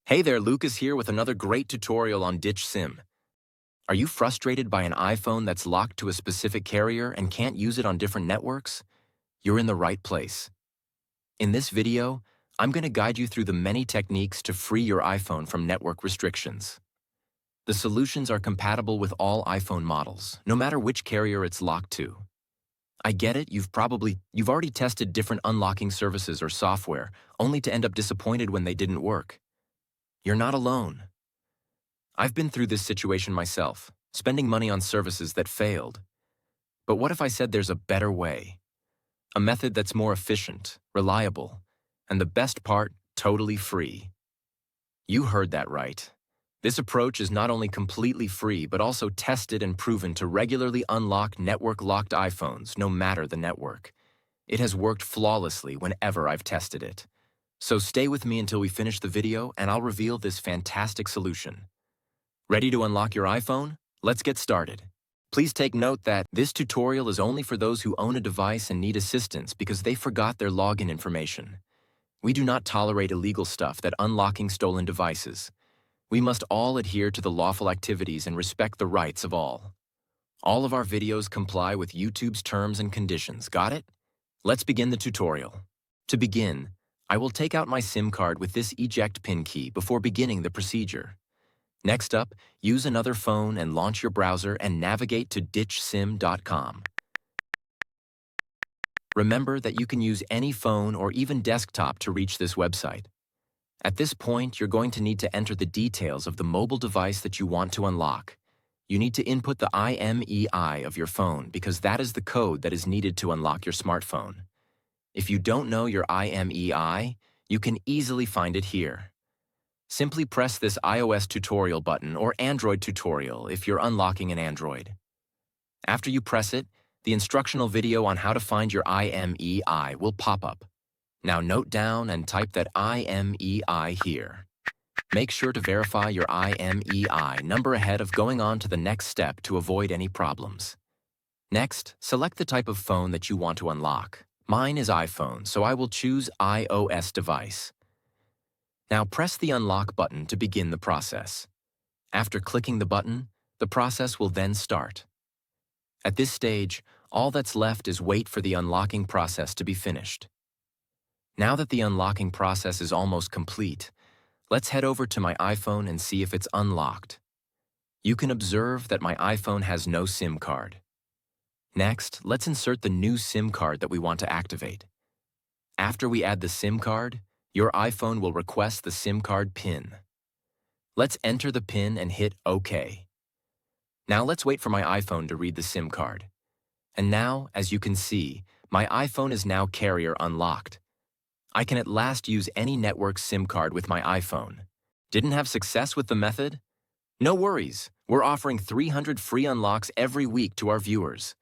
Hey there, Lucas here with another great tutorial on Ditch SIM. Are you frustrated by an iPhone that's locked to a specific carrier and can't use it on different networks? You're in the right place. In this video, I'm going to guide you through the many techniques to free your iPhone from network restrictions. The solutions are compatible with all iPhone models, no matter which carrier it's locked to. I get it, you've already tested different unlocking services or software, only to end up disappointed when they didn't work. You're not alone. I've been through this situation myself, spending money on services that failed. But what if I said there's a better way? A method that's more efficient, reliable, and the best part, totally free. You heard that right. This approach is not only completely free, but also tested and proven to regularly unlock network-locked iPhones, no matter the network. It has worked flawlessly whenever I've tested it. So stay with me until we finish the video and I'll reveal this fantastic solution. Ready to unlock your iPhone? Let's get started. Please take note that this tutorial is only for those who own a device and need assistance because they forgot their login information. We do not tolerate illegal stuff that unlocking stolen devices. We must all adhere to the lawful activities and respect the rights of all. All of our videos comply with YouTube's terms and conditions, got it? Let's begin the tutorial. To begin, I will take out my SIM card with this eject pin key before beginning the procedure. Next up, use another phone and launch your browser and navigate to ditchsim.com. Remember that you can use any phone or even desktop to reach this website. At this point, you're going to need to enter the details of the mobile device that you want to unlock. You need to input the IMEI of your phone because that is the code that is needed to unlock your smartphone. If you don't know your IMEI, you can easily find it here. Simply press this iOS tutorial button or Android tutorial if you're unlocking an Android. After you press it, the instructional video on how to find your IMEI will pop up. Now note down and type that IMEI here. Make sure to verify your IMEI number ahead of going on to the next step to avoid any problems. Next, select the type of phone that you want to unlock. Mine is iPhone, so I will choose iOS device. Now press the unlock button to begin the process. After clicking the button, the process will then start. At this stage, all that's left is wait for the unlocking process to be finished. Now that the unlocking process is almost complete, let's head over to my iPhone and see if it's unlocked. You can observe that my iPhone has no SIM card. Next, let's insert the new SIM card that we want to activate. After we add the SIM card, your iPhone will request the SIM card PIN. Let's enter the PIN and hit OK. Now let's wait for my iPhone to read the SIM card. And now, as you can see, my iPhone is now carrier unlocked. I can at last use any network SIM card with my iPhone. Didn't have success with the method? No worries, we're offering 300 free unlocks every week to our viewers.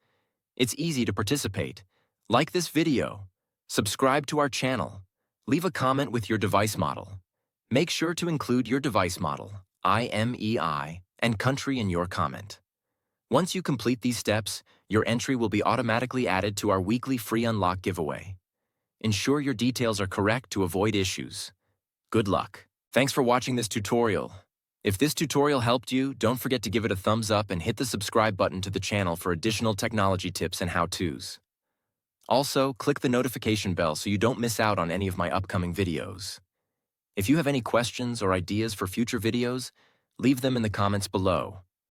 It's easy to participate. Like this video, subscribe to our channel, leave a comment with your device model. Make sure to include your device model, IMEI, and country in your comment. Once you complete these steps, your entry will be automatically added to our weekly free unlock giveaway. Ensure your details are correct to avoid issues. Good luck. Thanks for watching this tutorial. If this tutorial helped you, don't forget to give it a thumbs up and hit the subscribe button to the channel for additional technology tips and how-tos. Also, click the notification bell so you don't miss out on any of my upcoming videos. If you have any questions or ideas for future videos, leave them in the comments below.